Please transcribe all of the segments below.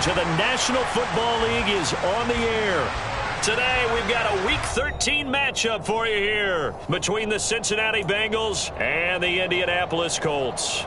To the National Football League is on the air. Today, we've got a Week 13 matchup for you here between the Cincinnati Bengals and the Indianapolis Colts.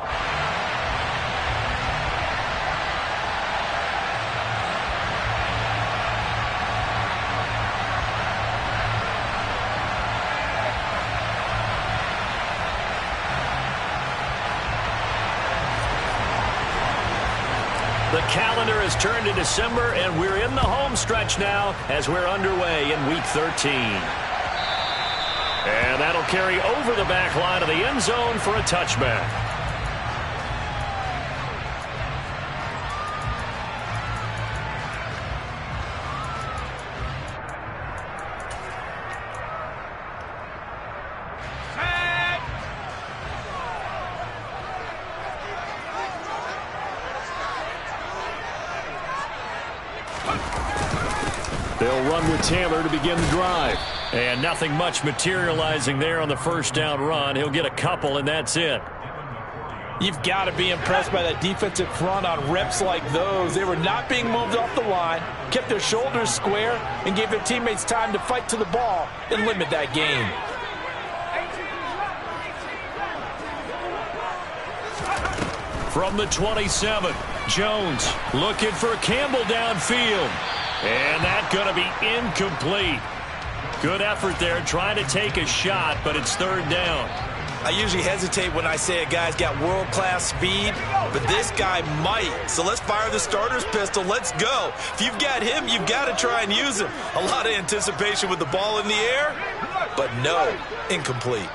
The calendar has turned to December, and we're in the home stretch now as we're underway in Week 13. And that'll carry over the back line of the end zone for a touchback. They'll run with Taylor to begin the drive. And nothing much materializing there on the first down run. He'll get a couple, and that's it. You've got to be impressed by that defensive front on reps like those. They were not being moved off the line, kept their shoulders square, and gave their teammates time to fight to the ball and limit that gain. From the 27, Jones looking for Campbell downfield. And that's going to be incomplete. Good effort there trying to take a shot, but it's third down. I usually hesitate when I say a guy's got world-class speed, but this guy might. So let's fire the starter's pistol. Let's go. If you've got him, you've got to try and use him. A lot of anticipation with the ball in the air, but no, incomplete.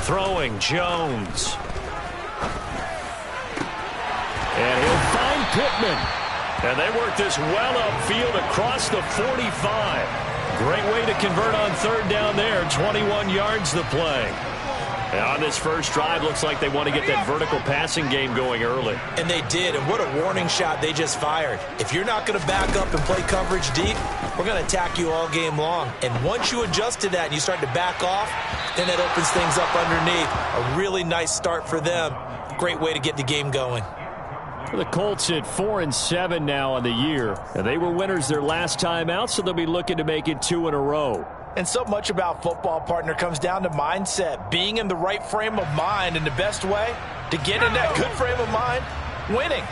Throwing Jones. And he'll find Pittman. And they work this well upfield across the 45. Great way to convert on third down there. 21 yards to play. And on this first drive, looks like they want to get that vertical passing game going early. And they did, and what a warning shot they just fired. If you're not going to back up and play coverage deep, we're going to attack you all game long. And once you adjust to that and you start to back off, then that opens things up underneath. A really nice start for them. Great way to get the game going. The Colts at 4-7 now on the year. And they were winners their last time out, so they'll be looking to make it 2 in a row. And so much about football, partner, comes down to mindset. Being in the right frame of mind, and the best way to get in that good frame of mind, winning.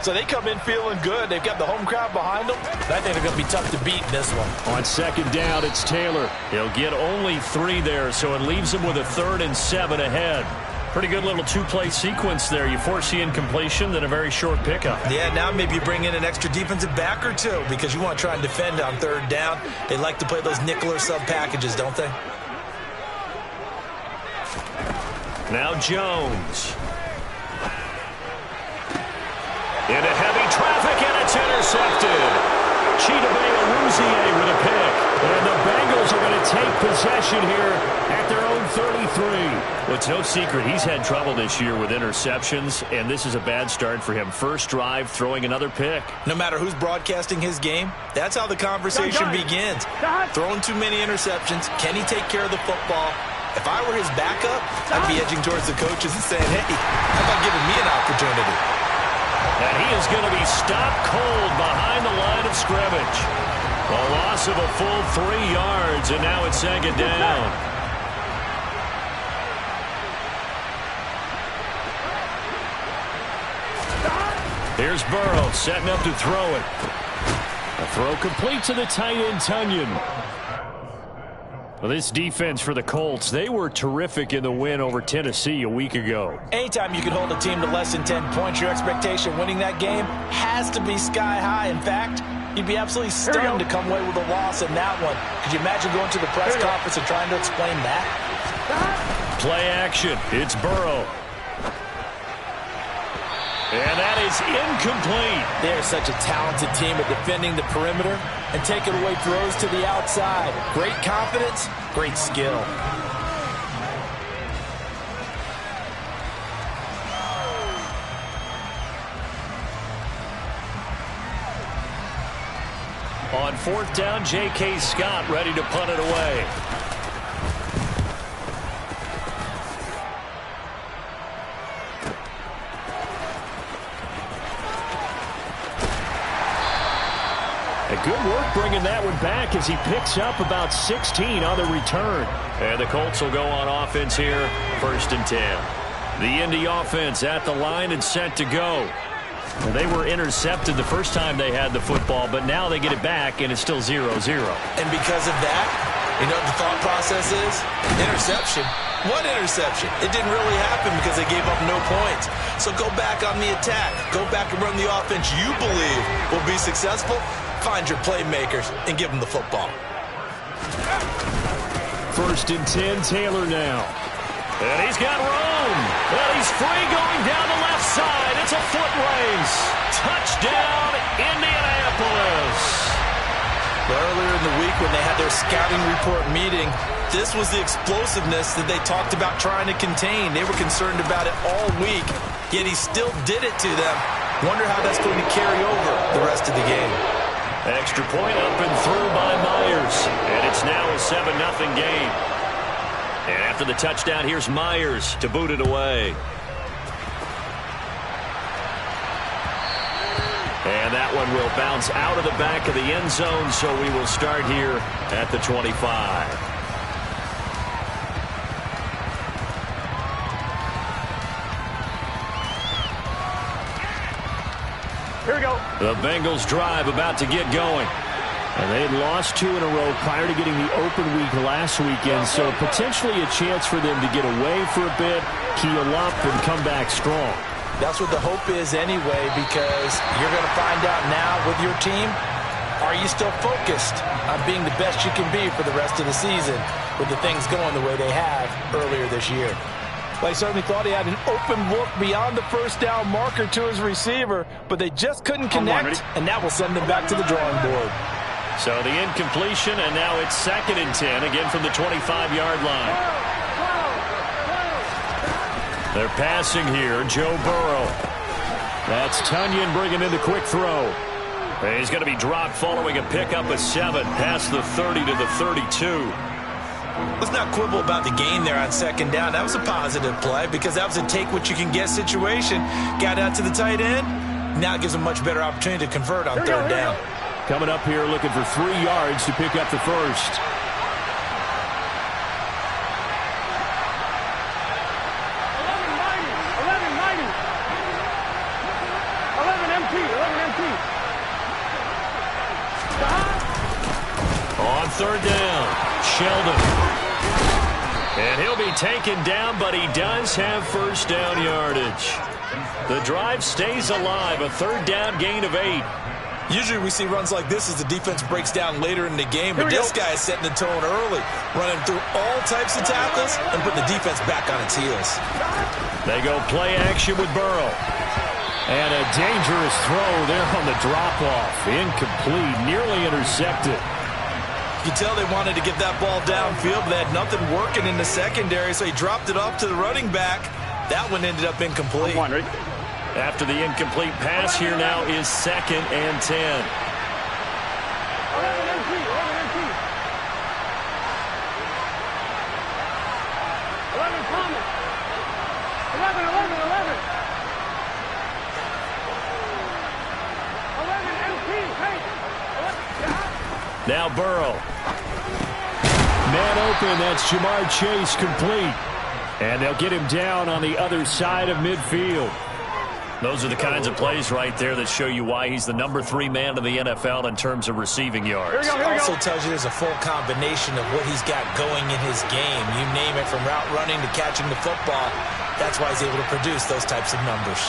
So they come in feeling good. They've got the home crowd behind them. I think they're going to be tough to beat in this one. On second down, it's Taylor. He'll get only 3 there, so it leaves him with a 3rd and 7 ahead. Pretty good little two-play sequence there. You force the incompletion, then a very short pickup. Yeah, now maybe you bring in an extra defensive back or two because you want to try and defend on third down. They like to play those nickel or sub packages, don't they? Now Jones. Into heavy traffic, and it's intercepted. Chidobe with a pick. And the Bengals are going to take possession here at their own 33. Well, it's no secret he's had trouble this year with interceptions, and this is a bad start for him. First drive, throwing another pick. No matter who's broadcasting his game, that's how the conversation begins. Throwing too many interceptions. Can he take care of the football? If I were his backup, I'd be edging towards the coaches and saying, hey, how about giving me an opportunity? And he is going to be stopped cold behind the line of scrimmage. A loss of a full 3 yards, and now it's second down. Here's Burrow setting up to throw it. A throw complete to the tight end, Tunyon. Well, this defense for the Colts, they were terrific in the win over Tennessee a week ago. Anytime you can hold a team to less than 10 points, your expectation winning that game has to be sky high. In fact, you'd be absolutely stunned to come away with a loss in that one. Could you imagine going to the press conference and trying to explain that? Play action. It's Burrow. And that is incomplete. They're such a talented team at defending the perimeter and taking away throws to the outside. Great confidence, great skill. On fourth down, J.K. Scott ready to punt it away. A good work bringing that one back as he picks up about 16 on the return. And the Colts will go on offense here, 1st and 10. The Indy offense at the line and set to go. They were intercepted the first time they had the football, but now they get it back, and it's still 0-0. And because of that, you know what the thought process is? Interception. What interception? It didn't really happen because they gave up no points. So go back on the attack. Go back and run the offense you believe will be successful. Find your playmakers and give them the football. 1st and 10, Taylor now. And he's got room. And he's free going down the left side. It's a foot race. Touchdown, Indianapolis. Earlier in the week when they had their scouting report meeting, this was the explosiveness that they talked about trying to contain. They were concerned about it all week, yet he still did it to them. Wonder how that's going to carry over the rest of the game. Extra point up and through by Myers. And it's now a 7-0 game. And after the touchdown, here's Myers to boot it away. And that one will bounce out of the back of the end zone, so we will start here at the 25. Here we go. The Bengals drive about to get going. And they had lost 2 in a row prior to getting the open week last weekend, so potentially a chance for them to get away for a bit, keel up, and come back strong. That's what the hope is anyway, because you're going to find out now with your team, are you still focused on being the best you can be for the rest of the season with the things going the way they have earlier this year? Well, he certainly thought he had an open look beyond the first down marker to his receiver, but they just couldn't connect, and that will send them back to the drawing board. So the incompletion, and now it's 2nd and 10, again from the 25-yard line. They're passing here, Joe Burrow. That's Tunyon bringing in the quick throw. And he's going to be dropped following a pickup of 7 past the 30 to the 32. Let's not quibble about the gain there on 2nd down. That was a positive play because that was a take-what-you-can-get situation. Got out to the tight end. Now it gives them a much better opportunity to convert on 3rd down. Coming up here looking for 3 yards to pick up the first. 11 MT. On 3rd down, Sheldon. And he'll be taken down, but he does have 1st down yardage. The drive stays alive, a 3rd down gain of 8. Usually we see runs like this as the defense breaks down later in the game, but this guy is setting the tone early, running through all types of tackles and putting the defense back on its heels. They go play action with Burrow. And a dangerous throw there on the drop-off. Incomplete, nearly intercepted. You can tell they wanted to get that ball downfield, but they had nothing working in the secondary, so he dropped it off to the running back. That one ended up incomplete. After the incomplete pass, here now is 2nd and 10. 11 MT. 11 Thomas. 11. 11 MT. Hey. Now Burrow. Man open, that's Jamar Chase complete. And they'll get him down on the other side of midfield. Those are the kinds of plays right there that show you why he's the number 3 man in the NFL in terms of receiving yards. Here we go. Also tells you there's a full combination of what he's got going in his game. You name it, from route running to catching the football. That's why he's able to produce those types of numbers.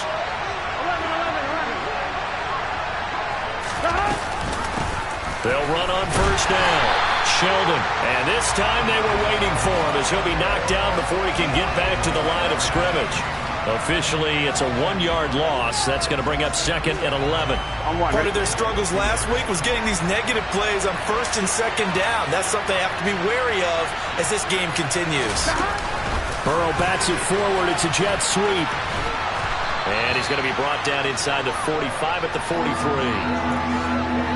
11. They'll run on 1st down. Sheldon. And this time they were waiting for him as he'll be knocked down before he can get back to the line of scrimmage. Officially, it's a 1-yard loss. That's going to bring up 2nd and 11. Part of their struggles last week was getting these negative plays on 1st and 2nd down. That's something they have to be wary of as this game continues. Burrow bats it forward. It's a jet sweep. And he's going to be brought down inside the 45 at the 43.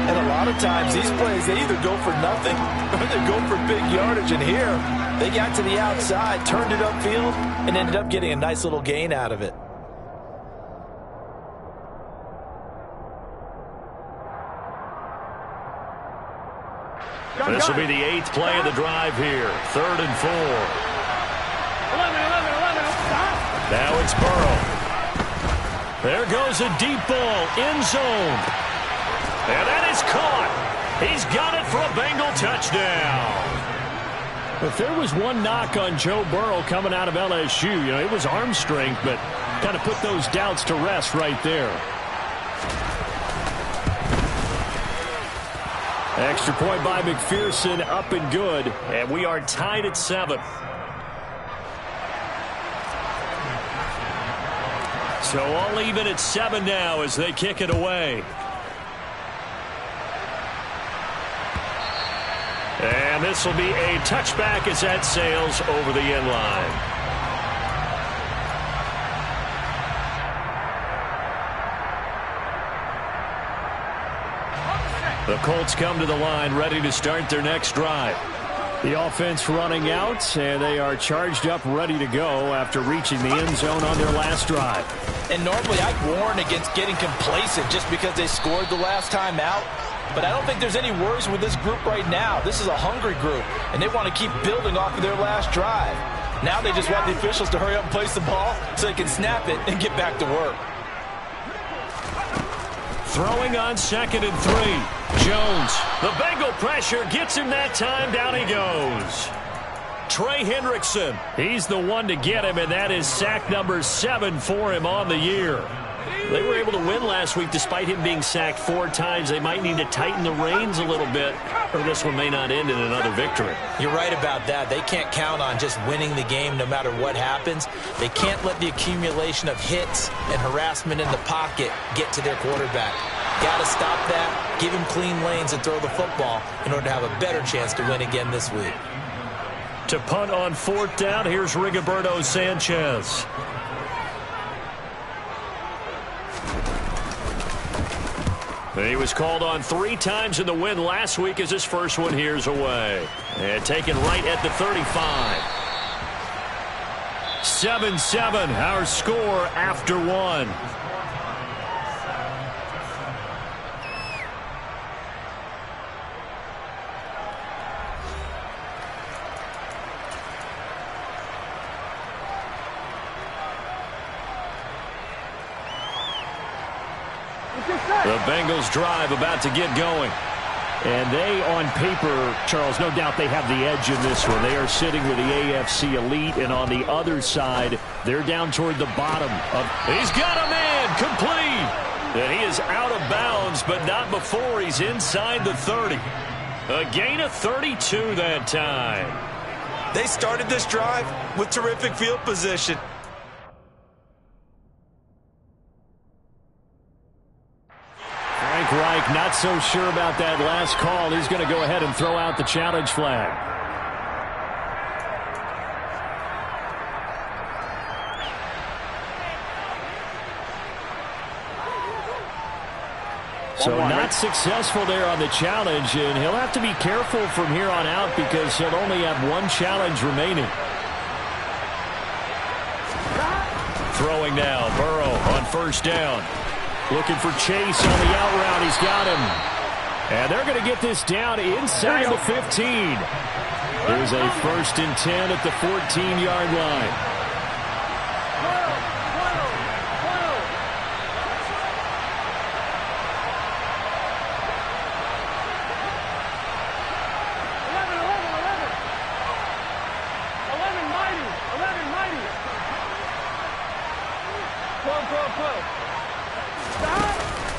And a lot of times these plays, they either go for nothing or they go for big yardage. And here, they got to the outside, turned it upfield, and ended up getting a nice little gain out of it. This will be the 8th play of the drive here. 3rd and 4. 11. Stop. Now it's Burrow. There goes a deep ball, end zone. And that is caught. He's got it for a Bengal touchdown. If there was one knock on Joe Burrow coming out of LSU, it was arm strength, but kind of put those doubts to rest right there. Extra point by McPherson, up and good, and we are tied at 7. So all even at 7 now as they kick it away. And this will be a touchback as that sails over the end line. The Colts come to the line ready to start their next drive. The offense running out, and they are charged up ready to go after reaching the end zone on their last drive. And normally I'd warn against getting complacent just because they scored the last time out. But I don't think there's any worries with this group right now. This is a hungry group, and they want to keep building off of their last drive. Now they just want the officials to hurry up and place the ball so they can snap it and get back to work. Throwing on 2nd and 3. Jones. The Bengal pressure gets him that time. Down he goes. Trey Hendrickson. He's the one to get him, and that is sack number 7 for him on the year. They were able to win last week despite him being sacked 4 times. They might need to tighten the reins a little bit, or this one may not end in another victory. You're right about that. They can't count on just winning the game no matter what happens. They can't let the accumulation of hits and harassment in the pocket get to their quarterback. Got to stop that, give him clean lanes and throw the football in order to have a better chance to win again this week. To punt on 4th down, here's Rigoberto Sanchez. He was called on 3 times in the win last week as his first one here's away. And taken right at the 35. 7-7, our score after 1. The Bengals drive about to get going. And they, on paper, Charles, no doubt they have the edge in this one. They are sitting with the AFC elite, and on the other side, they're down toward the bottom. He's got a man, complete. And he is out of bounds, but not before he's inside the 30. A gain of 32 that time. They started this drive with terrific field position. Reich not so sure about that last call. He's going to go ahead and throw out the challenge flag. So not successful there on the challenge, and he'll have to be careful from here on out because he'll only have 1 challenge remaining. Throwing now, Burrow on 1st down. Looking for Chase on the out route. He's got him. And they're going to get this down inside the 15. There's a 1st and 10 at the 14-yard line.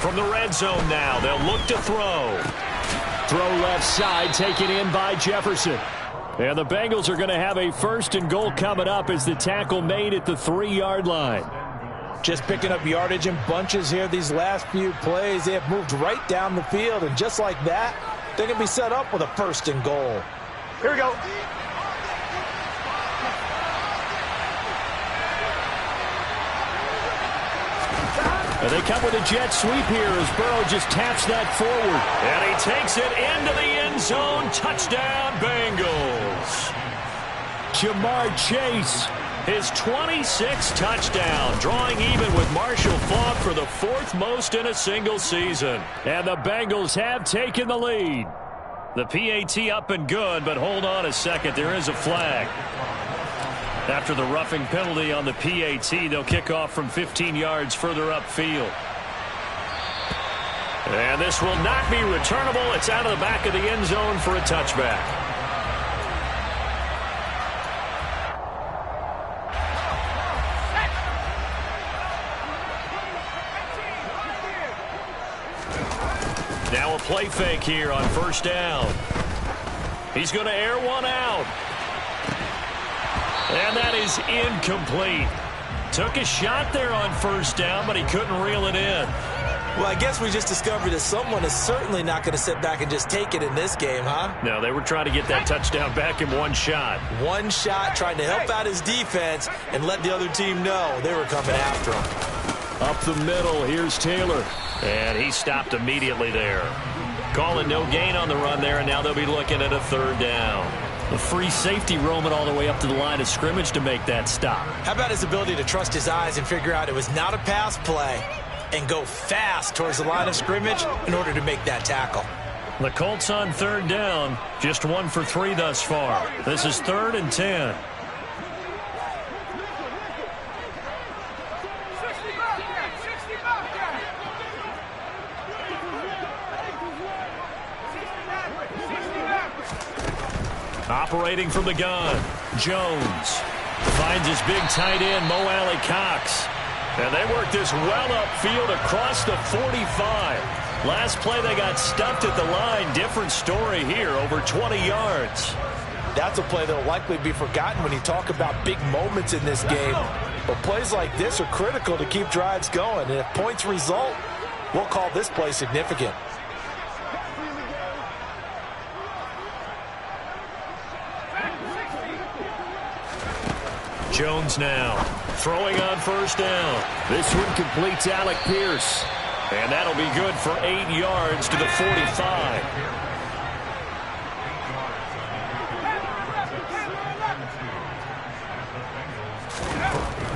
From the red zone now, they'll look to throw. Throw left side, taken in by Jefferson. And the Bengals are going to have a 1st and goal coming up as the tackle made at the 3-yard line. Just picking up yardage in bunches here these last few plays. They have moved right down the field, and just like that, they're going to be set up with a 1st and goal. Here we go. And they come with a jet sweep here as Burrow just taps that forward. And he takes it into the end zone. Touchdown, Bengals. Jamar Chase, his 26th touchdown, drawing even with Marshall Faulk for the 4th most in a single season. And the Bengals have taken the lead. The PAT up and good, but hold on a second. There is a flag. After the roughing penalty on the PAT, they'll kick off from 15 yards further upfield. And this will not be returnable. It's out of the back of the end zone for a touchback. Now a play fake here on first down. He's going to air one out. And that is incomplete. Took a shot there on first down, but he couldn't reel it in. Well, I guess we just discovered that someone is certainly not going to sit back and just take it in this game, huh? No, they were trying to get that touchdown back in one shot. One shot, trying to help out his defense and let the other team know they were coming after him. Up the middle, here's Taylor. And he stopped immediately there. Calling no gain on the run there, and now they'll be looking at a third down. A free safety roaming all the way up to the line of scrimmage to make that stop. How about his ability to trust his eyes and figure out it was not a pass play and go fast towards the line of scrimmage in order to make that tackle. The Colts on third down, just 1 for 3 thus far. This is 3rd and 10. Operating from the gun, Jones finds his big tight end, Mo Alley Cox. And they work this well upfield across the 45. Last play they got stuffed at the line. Different story here, over 20 yards. That's a play that will likely be forgotten when you talk about big moments in this game. But plays like this are critical to keep drives going. And if points result, we'll call this play significant. Jones now throwing on first down. This one completes Alec Pierce. And that'll be good for 8 yards to the 45.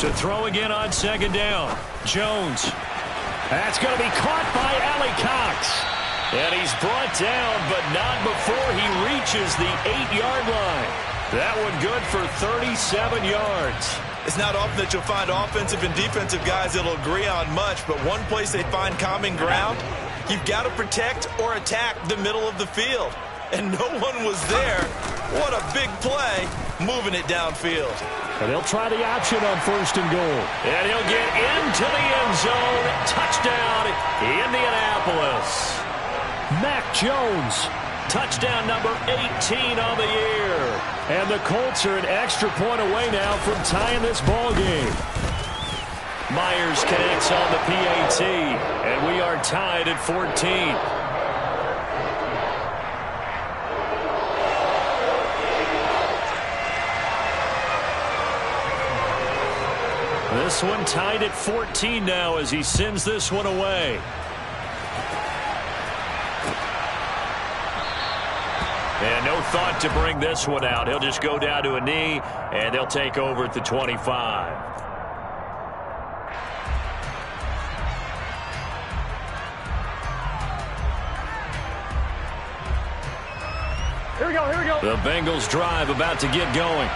To throw again on second down. Jones. That's going to be caught by Alley Cox. And he's brought down, but not before he reaches the 8-yard line. That one good for 37 yards. It's not often that you'll find offensive and defensive guys that'll agree on much, but one place they find common ground, you've got to protect or attack the middle of the field. And no one was there. What a big play, moving it downfield. And they'll try the option on first and goal. And he'll get into the end zone. Touchdown, Indianapolis. Mac Jones. Touchdown number 18 on the year. And the Colts are an extra point away now from tying this ball game. Myers connects on the PAT, and we are tied at 14. This one tied at 14 now as he sends this one away. And no thought to bring this one out. He'll just go down to a knee, and they'll take over at the 25. Here we go, here we go. The Bengals drive about to get going.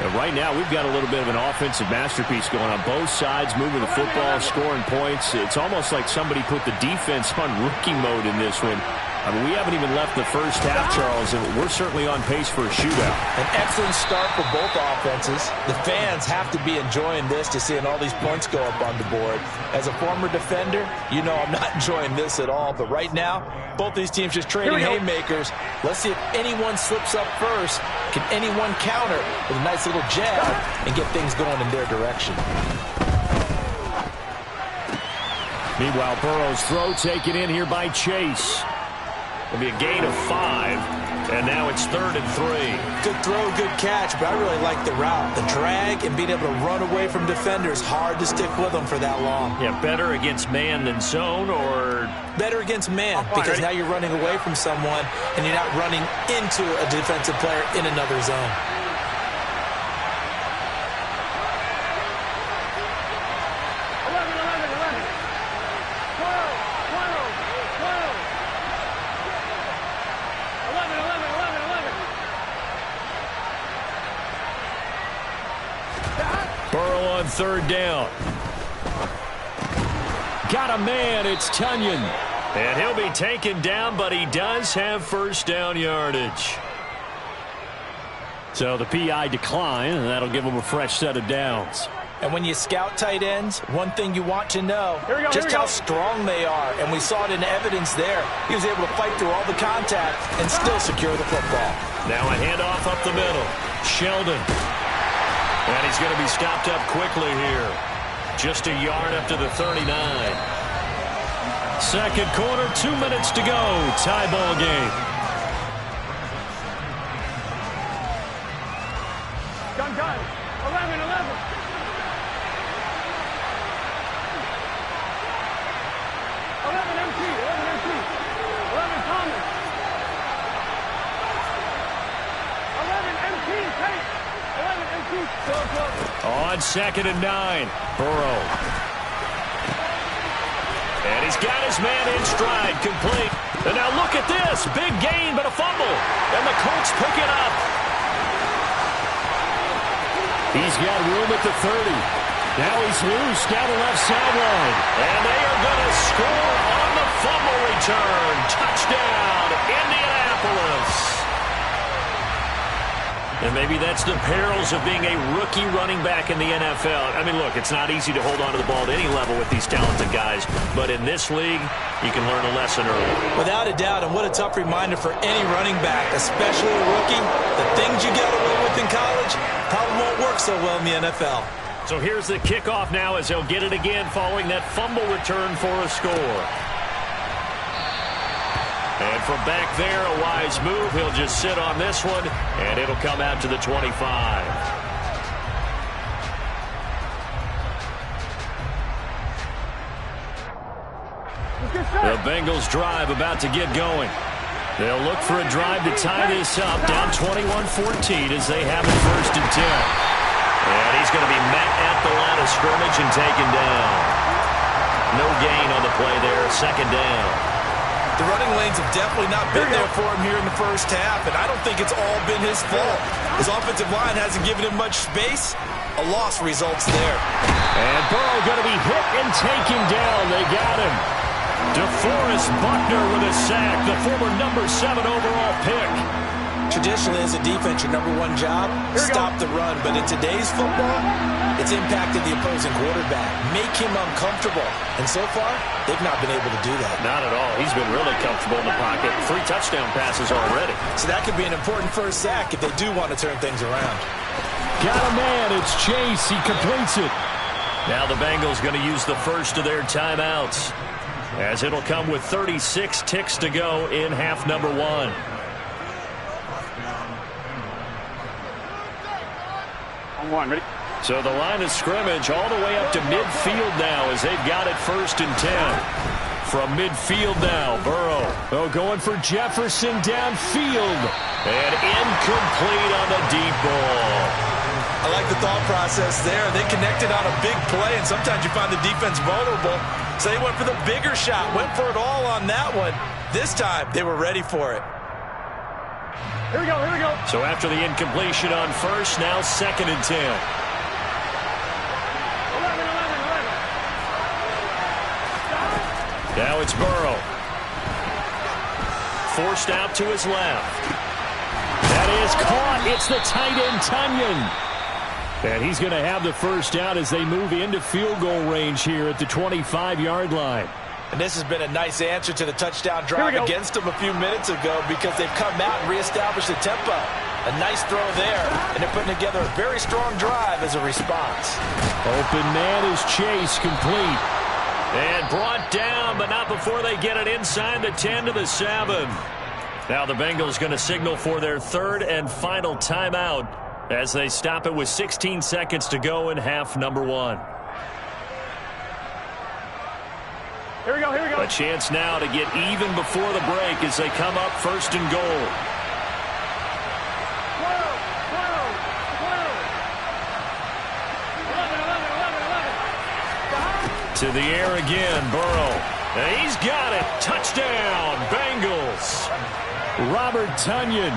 And right now, we've got a little bit of an offensive masterpiece going on both sides, moving the football, scoring points. It's almost like somebody put the defense on rookie mode in this one. I mean, we haven't even left the first half, Charles, and we're certainly on pace for a shootout. An excellent start for both offenses. The fans have to be enjoying this, to seeing all these points go up on the board. As a former defender, you know I'm not enjoying this at all. But right now, both these teams just trading haymakers. Let's see if anyone slips up first. Can anyone counter with a nice little jab and get things going in their direction? Meanwhile, Burrow's throw taken in here by Chase. It'll be a gain of 5, and now it's 3rd and 3. Good throw, good catch, but I really like the route. The drag and being able to run away from defenders, hard to stick with them for that long. Yeah, better against man than zone, or? Better against man, because now you're running away from someone, and you're not running into a defensive player in another zone. on third down. Got a man. It's Tunyon. And he'll be taken down, but he does have first down yardage. So the PI decline, and that'll give him a fresh set of downs. And when you scout tight ends, one thing you want to know, just how strong they are. And we saw it in evidence there. He was able to fight through all the contact and still secure the football. Now a handoff up the middle. Sheldon. And he's going to be stopped up quickly here. Just a yard up to the 39. Second quarter, 2 minutes to go. Tie ball game. Done. 11. 11 MT. 11 Thomas. 11 MT. Hey. 11 MT. Go. On 2nd and 9. Burrow. And he's got his man in stride, complete. And now look at this. Big gain, but a fumble. And the Colts pick it up. He's got room at the 30. Now he's loose down the left sideline. And they are going to score on the fumble return. Touchdown, Indianapolis. And maybe that's the perils of being a rookie running back in the NFL. I mean, look, it's not easy to hold on to the ball at any level with these talented guys. But in this league, you can learn a lesson early. Without a doubt, and what a tough reminder for any running back, especially a rookie. The things you get away with in college probably won't work so well in the NFL. So here's the kickoff now as they'll get it again following that fumble return for a score. And from back there, a wise move. He'll just sit on this one, and it'll come out to the 25. The Bengals drive about to get going. They'll look for a drive to tie this up, down 21-14 as they have it 1st and 10. And he's going to be met at the line of scrimmage and taken down. No gain on the play there, 2nd down. The running lanes have definitely not been there for him here in the first half, and I don't think it's all been his fault. His offensive line hasn't given him much space. A loss results there. And Burrow going to be hit and taken down. They got him. DeForest Buckner with a sack, the former number 7 overall pick. Traditionally, as a defense, your number one job, stop the run. But in today's football, it's impacted the opposing quarterback. Make him uncomfortable. And so far, they've not been able to do that. Not at all. He's been really comfortable in the pocket. 3 touchdown passes already. So that could be an important first sack if they do want to turn things around. Got a man. It's Chase. He completes it. Now the Bengals going to use the first of their timeouts, as it'll come with 36 ticks to go in half number 1. Ready? So the line of scrimmage all the way up to midfield now as they've got it 1st and 10. From midfield now, Burrow. Going for Jefferson downfield. And incomplete on the deep ball. I like the thought process there. They connected on a big play, and sometimes you find the defense vulnerable. So they went for the bigger shot, went for it all on that one. This time, they were ready for it. Here we go. So after the incompletion on first, now 2nd and 10. 11. Now it's Burrow. Forced out to his left. That is caught. It's the tight end, Tunyon. And he's going to have the first down as they move into field goal range here at the 25-yard line. And this has been a nice answer to the touchdown drive against them a few minutes ago, because they've come out and reestablished the tempo. A nice throw there, and they're putting together a very strong drive as a response. Open man is Chase, complete. And brought down, but not before they get it inside the 10 to the 7. Now the Bengals going to signal for their 3rd and final timeout as they stop it with 16 seconds to go in half number 1. Here we go. A chance now to get even before the break as they come up 1st and goal. 12. To the air again, Burrow. And he's got it. Touchdown, Bengals. Robert Tunyon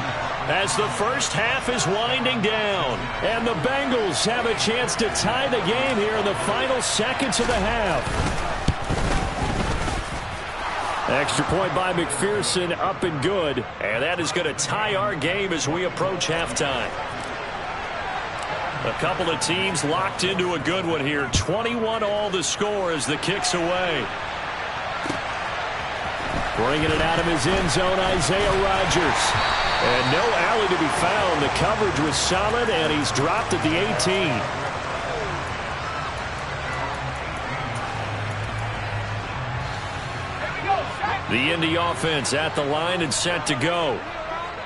as the first half is winding down. And the Bengals have a chance to tie the game here in the final seconds of the half. Extra point by McPherson, up and good. And that is going to tie our game as we approach halftime. A couple of teams locked into a good one here. 21 all the score as the kick's away. Bringing it out of his end zone, Isaiah Rodgers. And no alley to be found. The coverage was solid, and he's dropped at the 18. The Indy offense at the line and set to go.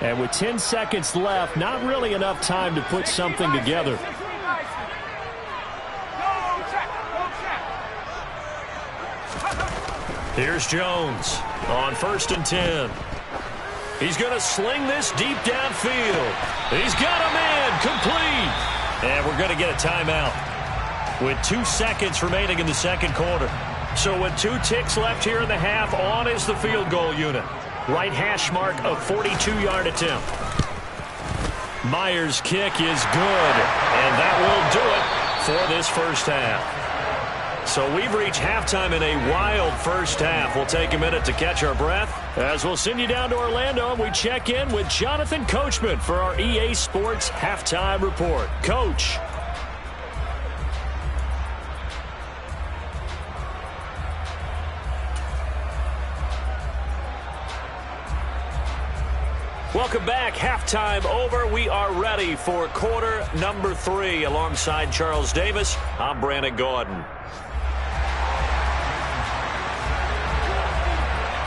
And with 10 seconds left, not really enough time to put something together. Here's Jones on 1st and 10. He's going to sling this deep downfield. He's got a man complete. And we're going to get a timeout with 2 seconds remaining in the second quarter. So with 2 ticks left here in the half, on is the field goal unit. Right hash mark of 42-yard attempt. Myers' kick is good, and that will do it for this first half. So we've reached halftime in a wild first half. We'll take a minute to catch our breath as we'll send you down to Orlando and we check in with Jonathan Coachman for our EA Sports Halftime Report. Coach. Welcome back. Halftime over. We are ready for quarter number 3. Alongside Charles Davis, I'm Brandon Gordon.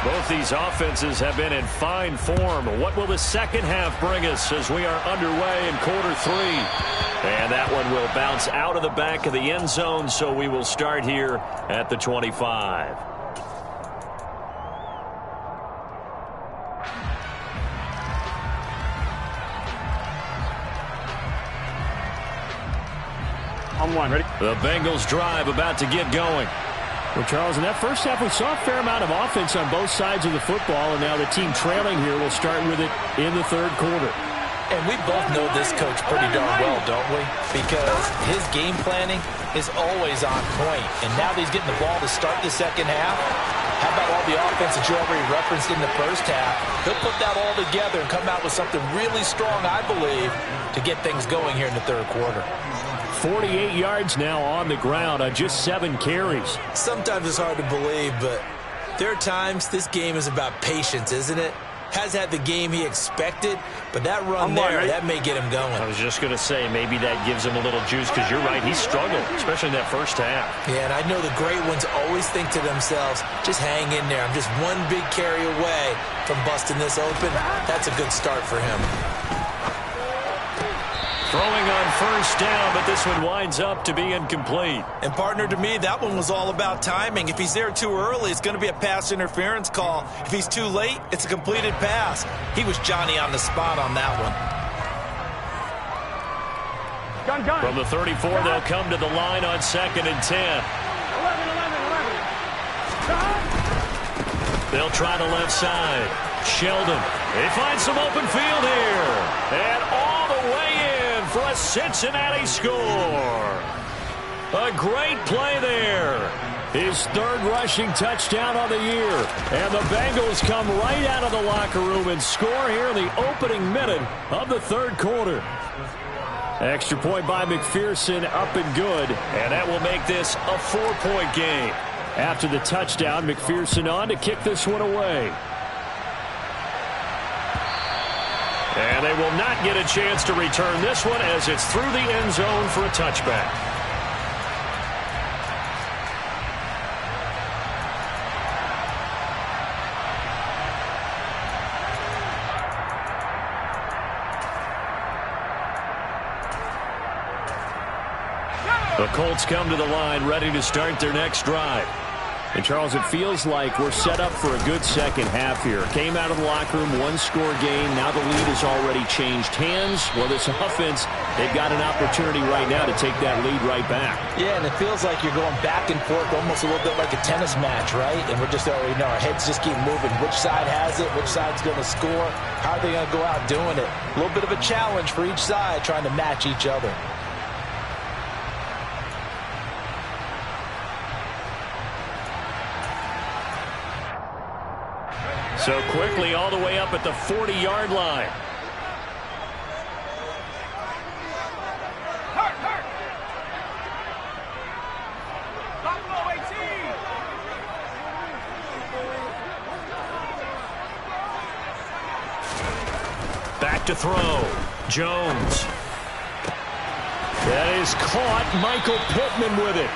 Both these offenses have been in fine form. What will the second half bring us as we are underway in quarter 3? And that one will bounce out of the back of the end zone, so we will start here at the 25. On one, ready? The Bengals drive about to get going. Well, Charles, in that first half, we saw a fair amount of offense on both sides of the football, and now the team trailing here will start with it in the third quarter. And we both know this coach pretty darn well, don't we? Because his game planning is always on point. And now that he's getting the ball to start the second half, how about all the offense that you already referenced in the first half? He'll put that all together and come out with something really strong, I believe, to get things going here in the third quarter. 48 yards now on the ground on just 7 carries. Sometimes it's hard to believe, but there are times this game is about patience, isn't it? Has had the game he expected, but that run there, that may get him going. I was just going to say, maybe that gives him a little juice, because you're right, he struggled, especially in that first half. Yeah, and I know the great ones always think to themselves, just hang in there. I'm just one big carry away from busting this open. That's a good start for him. Throwing on first down, but this one winds up to be incomplete. And partner, to me, that one was all about timing. If he's there too early, it's going to be a pass interference call. If he's too late, it's a completed pass. He was Johnny on the spot on that one. Gun. From the 34, they'll come to the line on 2nd and 10. 11. They'll try the left side. Sheldon. They find some open field here. And all the way in for a Cincinnati score. A great play there. His 3rd rushing touchdown on the year. And the Bengals come right out of the locker room and score here in the opening minute of the third quarter. Extra point by McPherson, up and good. And that will make this a 4-point game. After the touchdown, McPherson on to kick this one away. And they will not get a chance to return this one as it's through the end zone for a touchback. The Colts come to the line ready to start their next drive. And, Charles, it feels like we're set up for a good second half here. Came out of the locker room, one-score game. Now the lead has already changed hands. Well, this offense, they've got an opportunity right now to take that lead right back. Yeah, and it feels like you're going back and forth almost a little bit like a tennis match, right? And we're just already know our heads just keep moving. Which side has it? Which side's going to score? How are they going to go out doing it? A little bit of a challenge for each side trying to match each other. So quickly all the way up at the 40-yard line. Back to throw. Jones. That is caught. Michael Pittman with it.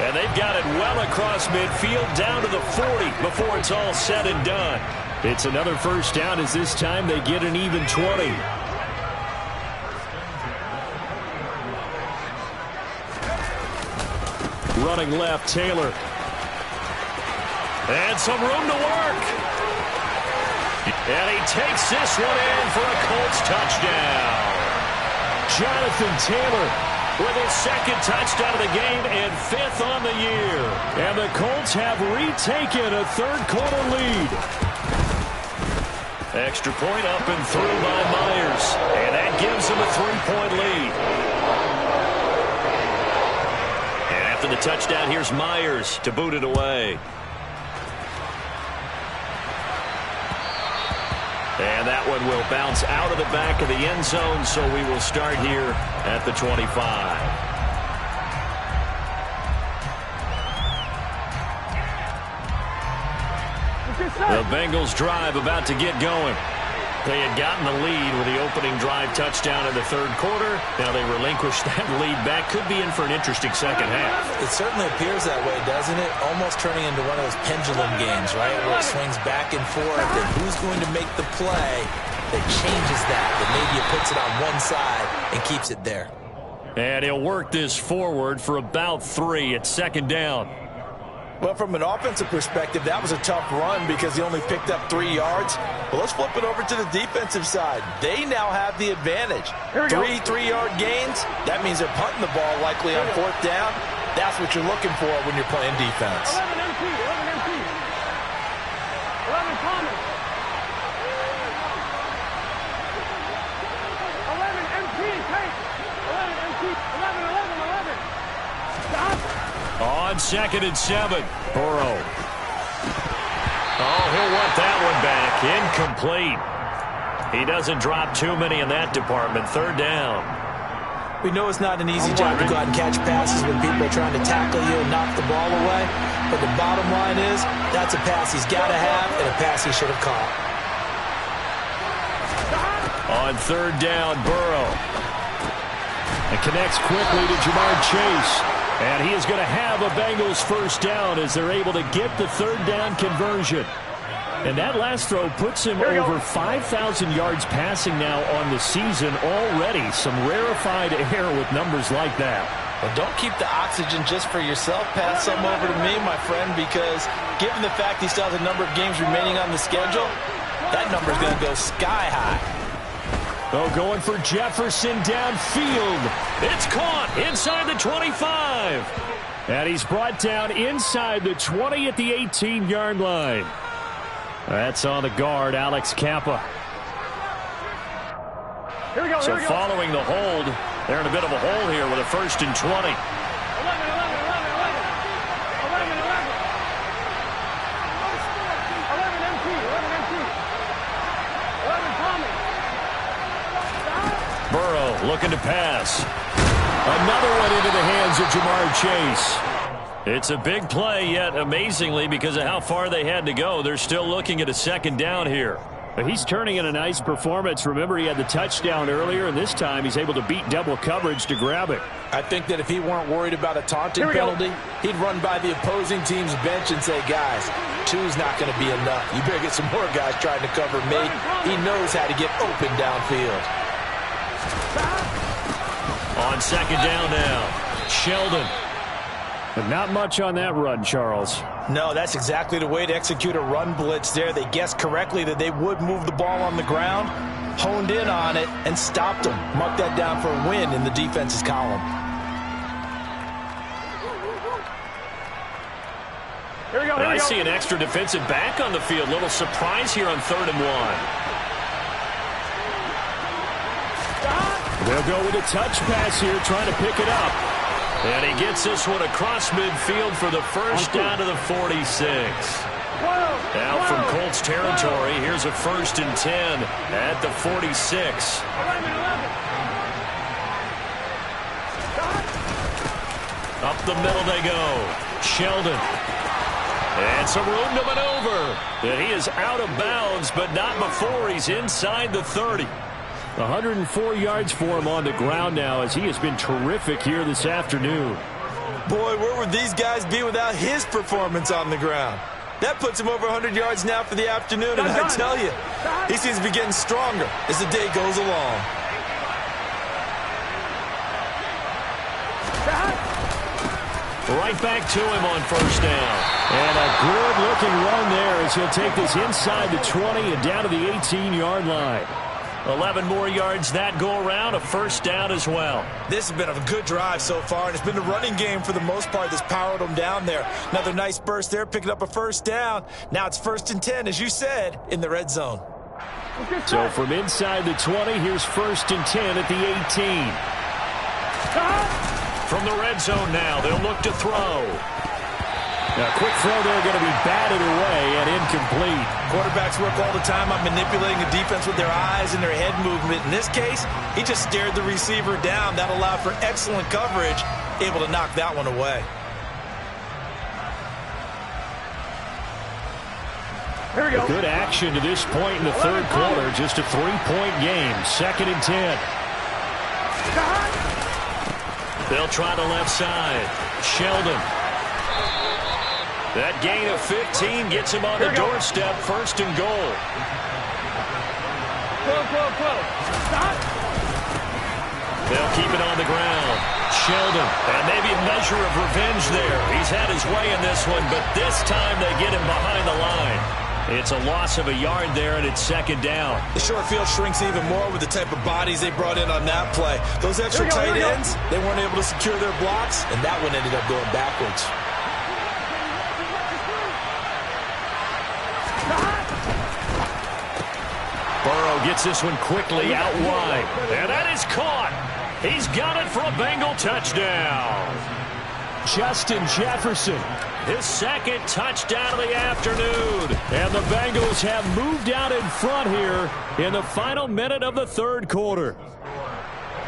And they've got it well across midfield down to the 40 before it's all said and done. It's another first down as this time they get an even 20. Running left, Taylor. And some room to work. And he takes this one in for a Colts touchdown. Jonathan Taylor with his second touchdown of the game and fifth on the year. And the Colts have retaken a third-quarter lead. Extra point up and through by Myers. And that gives him a 3-point lead. And after the touchdown, here's Myers to boot it away. And that one will bounce out of the back of the end zone, so we will start here at the 25. The Bengals drive about to get going. They had gotten the lead with the opening drive touchdown in the third quarter. Now they relinquished that lead back. Could be in for an interesting second half. It certainly appears that way, doesn't it? Almost turning into one of those pendulum games, right? Where it swings back and forth, and who's going to make the play that changes that maybe it puts it on one side and keeps it there. And he'll work this forward for about 3 at second down. Well, from an offensive perspective, that was a tough run because he only picked up 3 yards. Well, let's flip it over to the defensive side. They now have the advantage. 3-3-yard gains. That means they're punting the ball likely on fourth down. That's what you're looking for when you're playing defense. 11 MP, 11 MP. 11 Thomas. 11 MP, take. 11 MP, 11, 11, 11. Stop. On 2nd and 7, Burrow. Oh, he'll want that one back. Incomplete. He doesn't drop too many in that department. Third down. We know it's not an easy job to go out and catch passes when people are trying to tackle you and knock the ball away. But the bottom line is that's a pass he's got to have and a pass he should have caught. On third down, Burrow. And connects quickly to Jamar Chase. And he is going to have a Bengals first down as they're able to get the third down conversion. And that last throw puts him over 5,000 yards passing now on the season already. Some rarefied air with numbers like that. Well, don't keep the oxygen just for yourself. Pass some over to me, my friend, because given the fact he still has a number of games remaining on the schedule, that number is going to go sky high. Oh, going for Jefferson downfield. It's caught inside the 25. And he's brought down inside the 20 at the 18-yard line. That's on the guard, Alex Kappa. Here we go, So following the hold, they're in a bit of a hole here with a 1st and 20. 11, 11, 11, 11. 11, 11. 11 MP, 11 MP. 11 Thomas. Burrow looking to pass. Another one into the hands of Jamar Chase. It's a big play, yet amazingly, because of how far they had to go, they're still looking at a second down here. But he's turning in a nice performance. Remember, he had the touchdown earlier, and this time he's able to beat double coverage to grab it. I think that if he weren't worried about a taunting penalty, he'd run by the opposing team's bench and say, guys, 2's not going to be enough. You better get some more guys trying to cover me. He knows how to get open downfield. On second down now, Sheldon. But not much on that run, Charles. No, that's exactly the way to execute a run blitz there. They guessed correctly that they would move the ball on the ground, honed in on it, and stopped them. Mark that down for a win in the defense's column. Here we go, I see an extra defensive back on the field. Little surprise here on 3rd and 1. They'll go with a touch pass here, trying to pick it up. And he gets this one across midfield for the first down to the 46. Out from Colts territory, here's a 1st and 10 at the 46. Up the middle they go. Sheldon. And some room to maneuver. And he is out of bounds, but not before he's inside the 30. 104 yards for him on the ground now, as he has been terrific here this afternoon. Boy, where would these guys be without his performance on the ground? That puts him over 100 yards now for the afternoon, and I tell you, he seems to be getting stronger as the day goes along. Right back to him on 1st down. And a good-looking run there as he'll take this inside the 20 and down to the 18-yard line. 11 more yards that go around, a 1st down as well. This has been a good drive so far, and it's been the running game for the most part that's powered them down there. Another nice burst there, picking up a 1st down. Now it's 1st and 10, as you said, in the red zone. So from inside the 20, here's 1st and 10 at the 18. From the red zone now, they'll look to throw. A quick throw there, going to be batted away and incomplete. Quarterbacks work all the time on manipulating the defense with their eyes and their head movement. In this case, he just stared the receiver down. That allowed for excellent coverage, able to knock that one away. Here we go. Good action to this point in the 3rd quarter. Just a 3-point game. 2nd and 10. They'll try the left side. Sheldon. That gain of 15 gets him on the doorstep. 1st and goal. Close. Stop. They'll keep it on the ground. Sheldon. And maybe a measure of revenge there. He's had his way in this one, but this time they get him behind the line. It's a loss of a yard there, and it's 2nd down. The short field shrinks even more with the type of bodies they brought in on that play. Those extra tight ends, they weren't able to secure their blocks, and that one ended up going backwards. Burrow gets this one quickly out wide. And that is caught. He's got it for a Bengal touchdown. Justin Jefferson. His 2nd touchdown of the afternoon. And the Bengals have moved out in front here in the final minute of the 3rd quarter.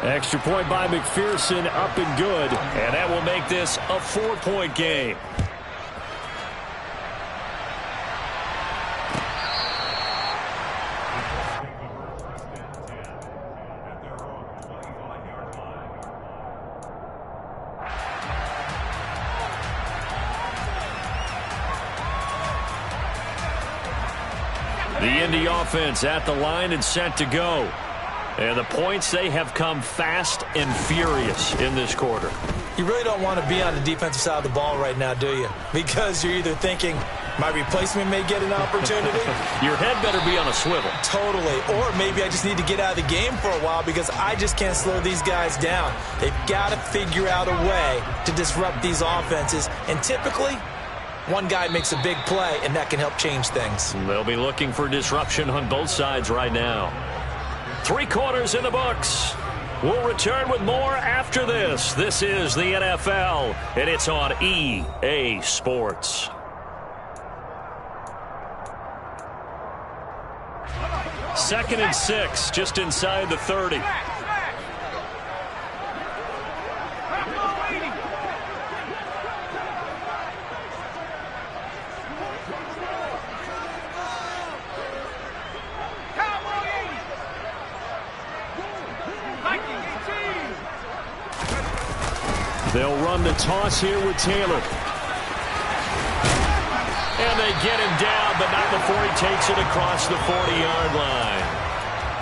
Extra point by McPherson, up and good. And that will make this a 4-point game. The Indy offense at the line and set to go. And the points, they have come fast and furious in this quarter. You really don't want to be on the defensive side of the ball right now, do you? Because you're either thinking, my replacement may get an opportunity. Your head better be on a swivel. Totally. Or maybe I just need to get out of the game for a while because I just can't slow these guys down. They've got to figure out a way to disrupt these offenses. And typically, one guy makes a big play, and that can help change things. They'll be looking for disruption on both sides right now. 3 quarters in the books. We'll return with more after this. This is the NFL, and it's on EA Sports. Second and 6, just inside the 30. They'll run the toss here with Taylor. And they get him down, but not before he takes it across the 40-yard line.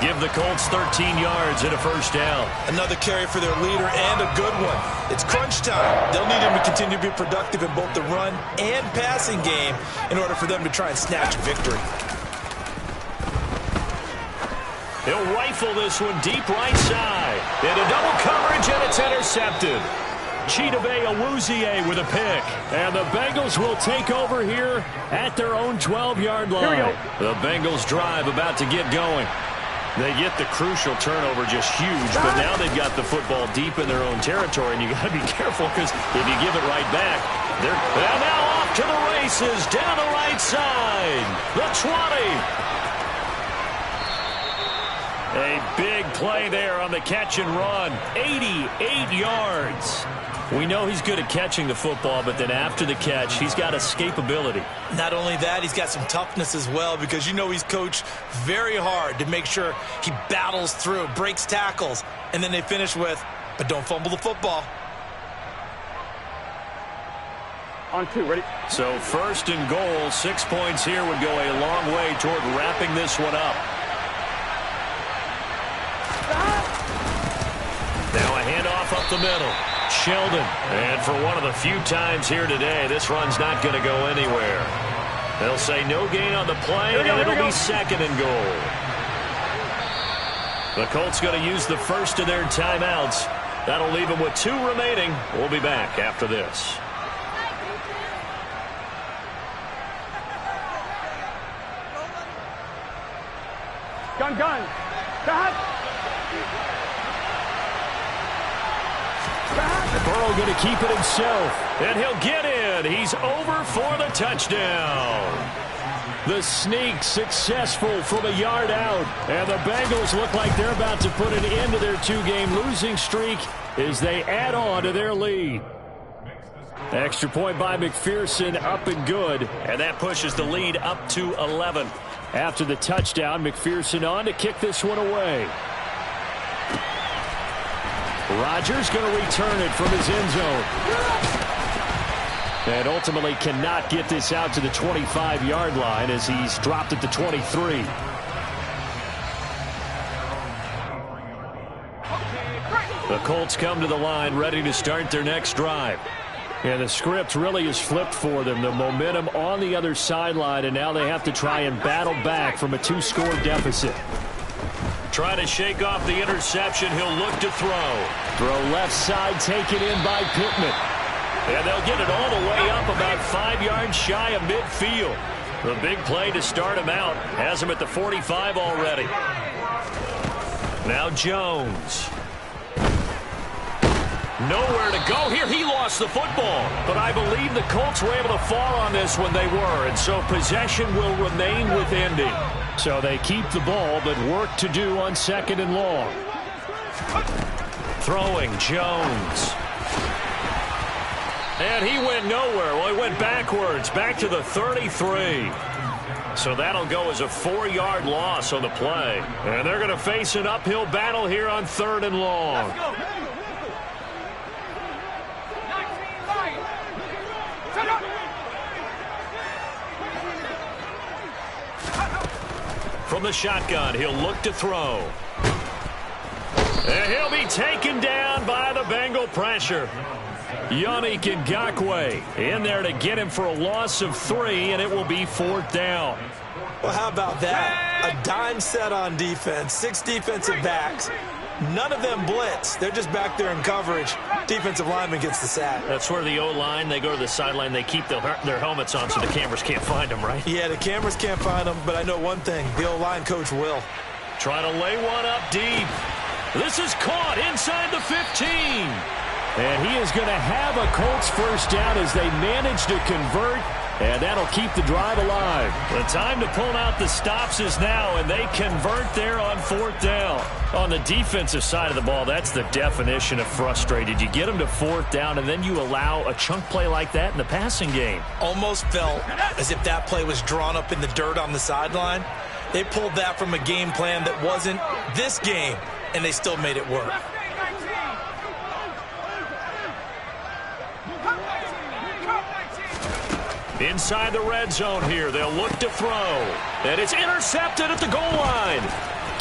give the Colts 13 yards and a first down. Another carry for their leader and a good one. It's crunch time. They'll need him to continue to be productive in both the run and passing game in order for them to try and snatch victory. He'll rifle this one deep right side. Into double coverage, and it's intercepted. Chidobe with a pick. And the Bengals will take over here at their own 12-yard line. The Bengals drive about to get going. They get the crucial turnover, just huge, but now they've got the football deep in their own territory, and you got to be careful because if you give it right back, they're now off to the races down the right side. The 20. A big play there on the catch and run. 88 yards. We know he's good at catching the football, but then after the catch, he's got escapability. Not only that, he's got some toughness as well, because you know he's coached very hard to make sure he battles through, breaks tackles, and then they finish with, but don't fumble the football. On 2, ready? So first and goal, 6 points here would go a long way toward wrapping this one up. Now a handoff up the middle. Sheldon. And for one of the few times here today, this run's not going to go anywhere. They'll say no gain on the play, and it'll be second and goal. The Colts going to use the first of their timeouts. That'll leave them with 2 remaining. We'll be back after this. Gun. Cut. Burrow going to keep it himself, and he'll get in. He's over for the touchdown. The sneak successful from a yard out, and the Bengals look like they're about to put an end to their 2-game losing streak as they add on to their lead. Extra point by McPherson, up and good, and that pushes the lead up to 11. After the touchdown, McPherson on to kick this one away. Rodgers going to return it from his end zone. And ultimately cannot get this out to the 25-yard line as he's dropped at the 23. The Colts come to the line ready to start their next drive. And the script really is flipped for them. The momentum on the other sideline, and now they have to try and battle back from a 2-score deficit. Try to shake off the interception. He'll look to throw. Throw left side taken in by Pittman. And they'll get it all the way up about 5 yards shy of midfield. The big play to start him out. Has him at the 45 already. Now Jones. Nowhere to go here. He lost the football. But I believe the Colts were able to fall on this when they were. And so possession will remain with Indy. So they keep the ball, but work to do on second and long. Throwing Jones. And he went nowhere. Well, he went backwards, back to the 33. So that'll go as a 4-yard loss on the play. And they're going to face an uphill battle here on third and long. From the shotgun, he'll look to throw. And he'll be taken down by the Bengal pressure. Yannick Ngakoue in there to get him for a loss of 3, and it will be 4th down. Well, how about that? A dime set on defense. 6 defensive backs. None of them blitz. They're just back there in coverage. Defensive lineman gets the sack. That's where the O-line, they go to the sideline, they keep their helmets on so the cameras can't find them, right? Yeah, the cameras can't find them, but I know one thing. The O-line coach will. Try to lay one up deep. This is caught inside the 15. And he is going to have a Colts first down as they manage to convert. And that'll keep the drive alive. The time to pull out the stops is now, and they convert there on 4th down. On the defensive side of the ball, that's the definition of frustrated. You get them to 4th down, and then you allow a chunk play like that in the passing game. Almost felt as if that play was drawn up in the dirt on the sideline. They pulled that from a game plan that wasn't this game, and they still made it work. Inside the red zone here, they'll look to throw. And it's intercepted at the goal line.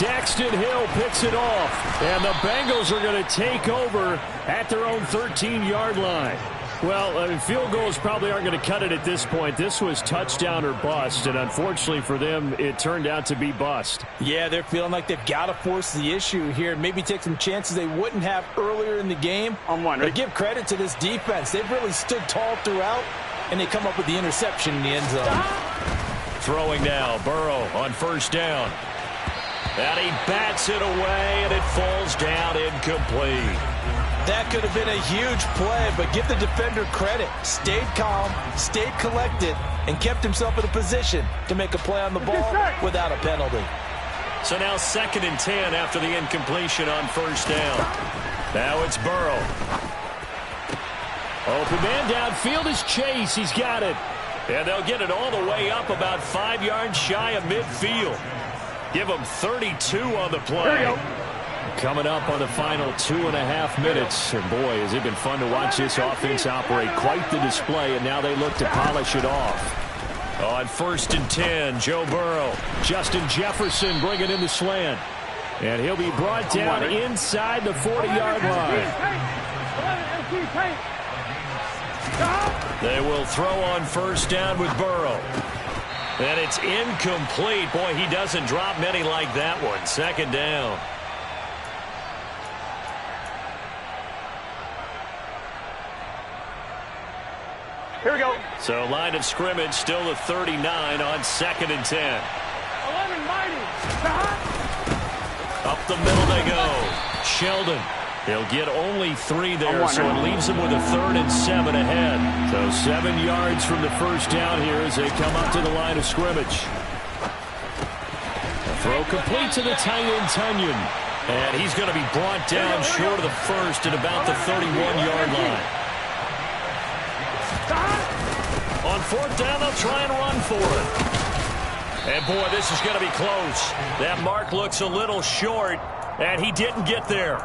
Daxton Hill picks it off, and the Bengals are going to take over at their own 13-yard line. Well, field goals probably aren't going to cut it at this point. This was touchdown or bust, and unfortunately for them, it turned out to be bust. Yeah, they're feeling like they've got to force the issue here, maybe take some chances they wouldn't have earlier in the game. But give credit to this defense. They've really stood tall throughout, and they come up with the interception in the end zone. Throwing now, Burrow on first down. And he bats it away, and it falls down incomplete. That could have been a huge play, but give the defender credit. Stayed calm, stayed collected, and kept himself in a position to make a play on the ball without a penalty. So now 2nd and 10 after the incompletion on first down. Now it's Burrow. Open man downfield is Chase. He's got it. And they'll get it all the way up about 5 yards shy of midfield. Give them 32 on the play. Coming up on the final 2.5 minutes. And boy, has it been fun to watch this offense operate. Quite the display, and now they look to polish it off. On 1st and 10, Joe Burrow. Justin Jefferson bringing in the slant. And he'll be brought down inside the 40-yard line. They will throw on first down with Burrow. And it's incomplete. Boy, he doesn't drop many like that one. 2nd down. Here we go. So line of scrimmage still the 39 on 2nd and 10. 11 mighty. Up the middle they go. Sheldon. He'll get only 3 there, so it leaves them with a 3rd and 7 ahead. So 7 yards from the first down here as they come up to the line of scrimmage. A throw complete to the tight end, Tunyon. And he's going to be brought down short of the first at about the 31-yard line. On 4th down, they'll try and run for it. And boy, this is going to be close. That mark looks a little short, and he didn't get there.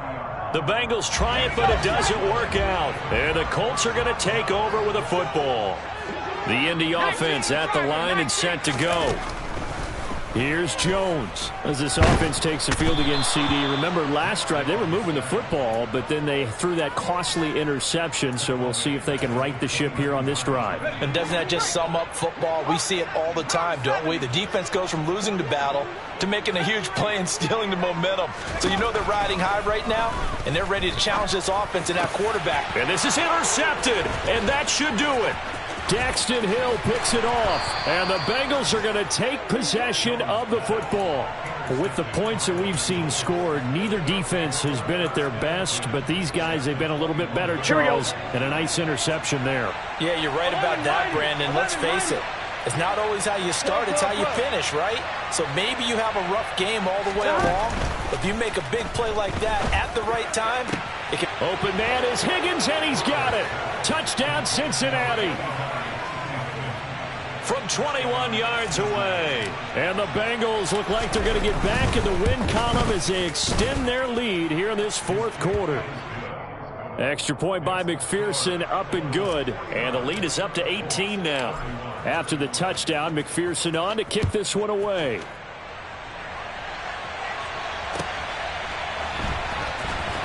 The Bengals try it, but it doesn't work out. And the Colts are going to take over with a football. The Indy offense at the line and set to go. Here's Jones as this offense takes the field against CD. Remember, last drive, they were moving the football, but then they threw that costly interception, so we'll see if they can right the ship here on this drive. And doesn't that just sum up football? We see it all the time, don't we? The defense goes from losing the battle to making a huge play and stealing the momentum. So you know they're riding high right now, and they're ready to challenge this offense and that quarterback. And this is intercepted, and that should do it. Daxton Hill picks it off, and the Bengals are going to take possession of the football. With the points that we've seen scored, neither defense has been at their best, but these guys, they've been a little bit better, Charles, and a nice interception there. Yeah, you're right about that, Brandon. Let's face it. It's not always how you start, it's how you finish, right? So maybe you have a rough game all the way along. If you make a big play like that at the right time, it can... Open man is Higgins, and he's got it. Touchdown, Cincinnati. From 21 yards away. And the Bengals look like they're going to get back in the win column as they extend their lead here in this 4th quarter. Extra point by McPherson, up and good. And the lead is up to 18 now. After the touchdown, McPherson on to kick this one away.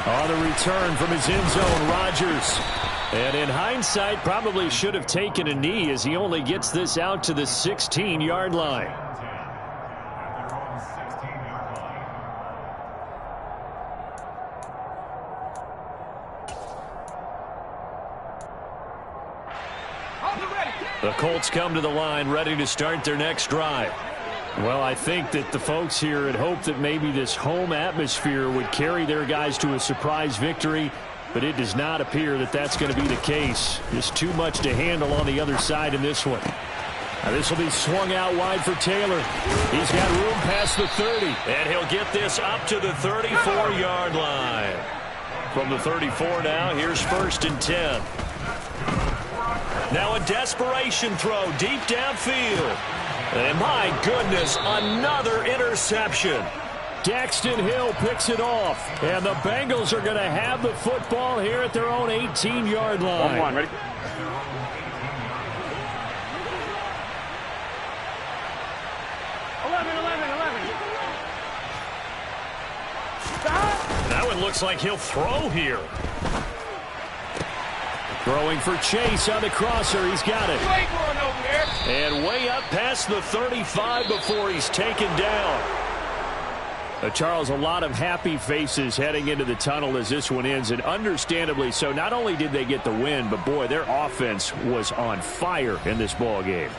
On the return from his end zone, Rodgers. And in hindsight, probably should have taken a knee as he only gets this out to the 16-yard line. The Colts come to the line ready to start their next drive. Well, I think that the folks here had hoped that maybe this home atmosphere would carry their guys to a surprise victory, but it does not appear that that's going to be the case. Just too much to handle on the other side in this one. Now this will be swung out wide for Taylor. He's got room past the 30, and he'll get this up to the 34-yard line. From the 34 now, here's 1st and 10. Now a desperation throw deep downfield. And my goodness, another interception. Daxton Hill picks it off. And the Bengals are going to have the football here at their own 18-yard line. 1-1, ready? looks like he'll throw here. Throwing for Chase on the crosser. He's got it. You ain't going over there. And way up past the 35 before he's taken down. Charles, a lot of happy faces heading into the tunnel as this one ends, and understandably so. Not only did they get the win, but boy, their offense was on fire in this ball game.